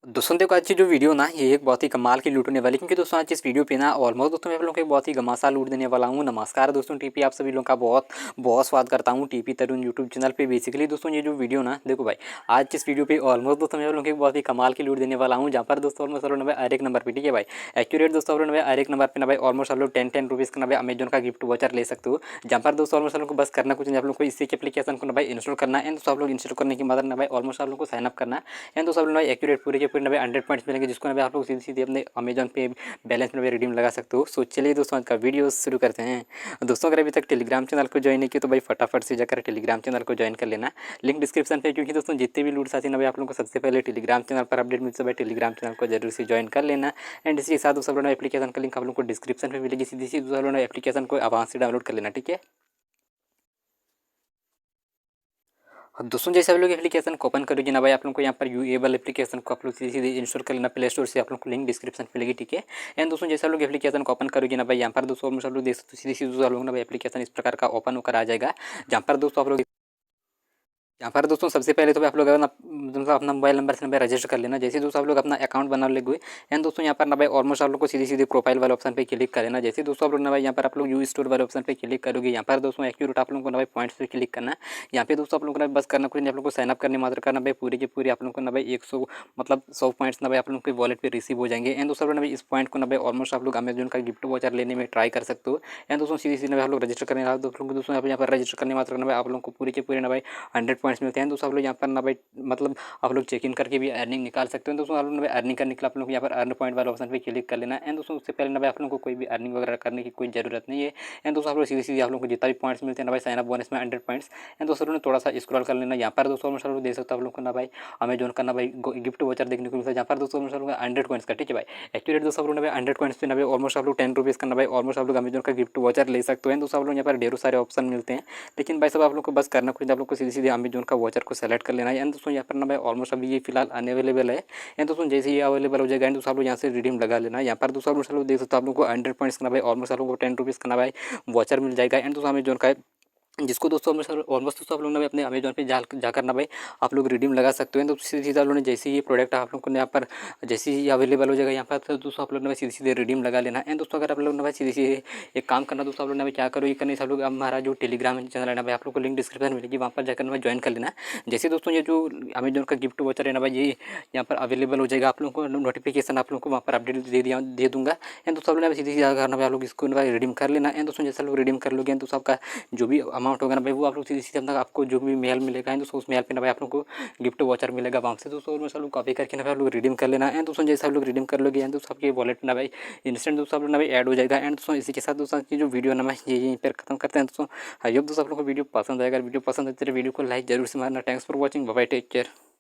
दोस्तों देखो आज की जो वीडियो ना ये एक बहुत ही कमाल की लूट होने वाली, क्योंकि दोस्तों आज इस वीडियो पे ना ऑलमोस्ट दोस्तों मैं आप लोगों को एक बहुत ही घमासान लूट देने वाला हूँ। नमस्कार दोस्तों, टीपी आप सभी लोगों का बहुत बहुत स्वागत करता हूँ टीपी तरुण यूट्यूब चैनल पे। बेसिकली दोस्तों ये जो वीडियो ना देखो भाई, आज इस वीडियो पे ऑलमोस्ट दोस्तों मैं आप लोगों को एक बहुत ही कमाल की लूट देने वाला हूँ, जहाँ पर दोस्तों ऑलमोस्ट आप लोग हर एक नंबर पर, ठीक है भाई, एक्यूरेट दोस्तों आप लोग हर एक नंबर पर ना भाई ऑलमोस्ट आप लोग 10 रुपीज़ का ना भाई अमेजन का गिफ्ट वाचर ले सकते हो। जहाँ पर दोस्तों ऑलमोस्ट आप लोग को बस करना कुछ नहीं, आप लोग को इसी के एप्लीकेशन को ना भाई इंस्टॉल करना है। एंड दोस्तों आप लोग इंस्टॉल करने के बाद ना भाई ऑलमोस्ट आप लोग को साइन अप करना है। एंड दोस्तों आप लोग एक्यूरेट पूरे के पूरे ना भाई 100 पॉइंट्स मिलेंगे, जिसको ना भाई आप लोग सीधे सीधे अपने अमेजन पे बैलेंस में भी रिडीम लगा सकते हो। सो चलिए दोस्तों आज का वीडियो शुरू करते हैं। दोस्तों अगर अभी तक टेलीग्राम चैनल को ज्वाइन नहीं किया तो भाई फटाफट से जाकर टेलीग्राम चैनल को ज्वाइन कर लेना, लिंक डिस्क्रिप्शन पे। क्योंकि दोस्तों जितने भी लूट साथी ना भाई आप लोगों को सबसे पहले टेलीग्राम चैनल पर अपडेट मिलते भाई टेलीग्राम चैनल को जरूर से ज्वाइन कर लेना। एंड इसके साथ दोस्तों अपना एप्लीकेशन का लिंक आप लोग को डिस्क्रिप्शन में मिलेगी, सीधी सी दोस्तों एप्लीकेशन को आराम से डाउनलोड कर लेना, ठीक है। और दोस्तों जैसे आप लोग एप्लीकेशन को ओपन करोगे ना भाई, आप लोग को यहाँ पर यूएबल एप्लीकेशन को आप लोग सीधे सीधे इंस्टॉल कर लेना प्ले स्टोर से, आप लोग को लिंक डिस्क्रिप्शन पे मिलेगी, ठीक है। एंड दोस्तों जैसे आप लोग एप्लीकेशन को ओपन करोगे ना भाई, यहाँ पर दोस्तों आप लोग देख सकते हो सीधे सीधे आप लोग ना भाई एप्लीकेशन इस प्रकार का ओपन होकर आ जाएगा। जहाँ पर दोस्तों आप लोग यहाँ पर दोस्तों सबसे पहले तो आप लोग अपना मतलब अपना मोबाइल नंबर से ना भाई रजिस्टर कर लेना। जैसे दोस्तों आप लोग अपना अकाउंट बना लेंगे एंड दोस्तों यहाँ पर ना भाई ऑलमोस्ट आप लोग को सीधी सीधी प्रोफाइल वाले ऑप्शन पे क्लिक कर लेना। जैसे दोस्तों आप लोग ना भाई यहाँ पर आप लोग यू स्टोर वाले ऑप्शन पे क्लिक करोगे, यहाँ पर दोस्तों एक्यूरेट आप लोगों को ना भाई पॉइंट्स पे क्लिक करना है। यहाँ पे दोस्तों आप लोग को बस करना कुछ नहीं, आप लोग को साइनअप करने मात्र करना भाई पूरी की पूरी आप लोग को ना भाई 100 मतलब 100 पॉइंट्स ना भाई आप लोग के वॉलेट पे रिसीव हो जाएंगे। एंड दोस्तों ना भाई इस पॉइंट को ना भाई ऑलमोस्ट आप लोग अमेजन का गिफ्ट वाचर लेने में ट्राई कर सकते हो। एंड दोस्तों सीधी सीधी आप लोग रजिस्टर करने दोस्तों यहाँ पर रजिस्टर करने मात्र करना भाई आप लोग को पूरी के पूरे ना भाई 100 पॉइंट्स मिलते हैं। दोस्तों आप लोग यहाँ पर ना भाई मतलब आप लोग चेक इन करके भी अर्निंग निकाल सकते हो। दोस्तों आप लोग अर्निंग करने के लिए आप लोग यहाँ पर अर्न पॉइंट वाले ऑप्शन पे क्लिक कर लेना। एंड दोस्तों उससे पहले ना भाई आप लोगों को कोई भी अर्निंग वगैरह करने की कोई जरूरत नहीं है। एंड दोस्तों आप लोग सीधे सीधे आप लोग को जितना भी पॉइंट्स मिलते हैं ना भाई साइन अप बोनस में 100 पॉइंट्स। एंड दोस्तों ने थोड़ा सा स्क्रॉल कर लेना, यहाँ पर दोस्तों आप लोग देख सकते हो आप लोग को ना भाई अमेजन का ना भाई गिफ्ट वोचर देखने को मिलता है, जहाँ पर दोस्तों 100 कॉइंस का, ठीक है भाई। एक्चुअली दोस्तों आप लोग ना भाई 100 कॉइंस पे ना भाई ऑलमोस्ट आप लोग 10 रुपीज़ का ना भाई ऑलमोस्ट आप लोग अमेजन का गिफ्ट वोचर ले सकते हो। दोस्तों आप लोग यहाँ पर ढेरों सारे ऑप्शन मिलते हैं, लेकिन भाई सब आप लोग को बस करना कुछ आप लोग को सीधे सीधे अमेजन का वोचर को सेलेक्ट कर लेना है। एंड दोस्तों यहाँ पर ना भाई ऑलमोस्ट अभी ये फिलहाल अनअवेलेबल है। एंड दोस्तों जैसे ही अवेलेबल हो जाएगा एंड दोस्तों आप लोग यहाँ से रिडीम लगा लेना। यहाँ पर दोस्तों आप लोग देख सकते हो आप लोग को 100 पॉइंट्स का ना भाई ऑलमोस्ट आप लोग को 10 रुपीज़ का ना भाई वॉचर मिल जाएगा। एंड दोस्तों अमेजन का जिसको दोस्तों ऑलमोस्ट दोस्तों आप लोग ना भाई अपने अमेजन पे जाकर ना भाई आप लोग रिडीम लगा सकते हो। तो सीधे सीधे आप लोगों ने जैसे ही ये प्रोडक्ट आप लोग को यहाँ पर जैसे ही अवेलेबल हो जाएगा यहाँ पर, तो दोस्तों आप लोग ने सीधे सीधे रिडीम लगा लेना। एंड दोस्तों अगर आप लोग ना भाई सीधे सीधे एक काम करना दोस्तों आप लोग ने भाई क्या करो ये करने से आप लोग हमारा जो टेलीग्राम चैनल है ना भाई आप लोग को लिंक डिस्क्रिप्शन मिलेगी, वहाँ पर जाकर ना भाई ज्वाइन कर लेना। जैसे दोस्तों ये जो अमेजन का गिफ्ट वोचर है ना भाई ये यहाँ पर अवेलेबल हो जाएगा, आप लोग को नोटिफिकेशन आप लोग को वहाँ पर अपडेट दे दूँगा। एंड दोस्तों आप लोग सीधे सीधे करना भाई आप लोग इसको ना भाई रिडीम कर लेना। एंड दोस्तों जैसे लोग रिडीम कर लोगे तो आपका जो भी अमाउंट होगा ना भाई वो आप लोग सीधे सीधे अपना आपको जो भी मेल मिलेगा दोस्तों उस मेल पे ना भाई आप लोग को गिफ्ट वॉचर मिलेगा वहाँ से। दोस्तों और सब लोग कॉपी करके ना भाई आप लोग रिडीम कर लेना। एंड दोस्तों जैसे आप लोग रिडीम कर लोगे एंड दोस्तों आपके वॉलेट ना भाई इंस्टेंट दोस्तों आप लोग ना भाई ऐड हो जाएगा। एंड दोस्तों इसी के साथ दोस्तों की जो वीडियो ना भाई यहीं पर खत्म करते हैं दोस्तों। आई होप दोस्तों आप लोग को वीडियो पसंद आएगा। वीडियो पसंद है तो वीडियो को लाइक जरूर से मारना। Thanks for watching, bye bye, take care.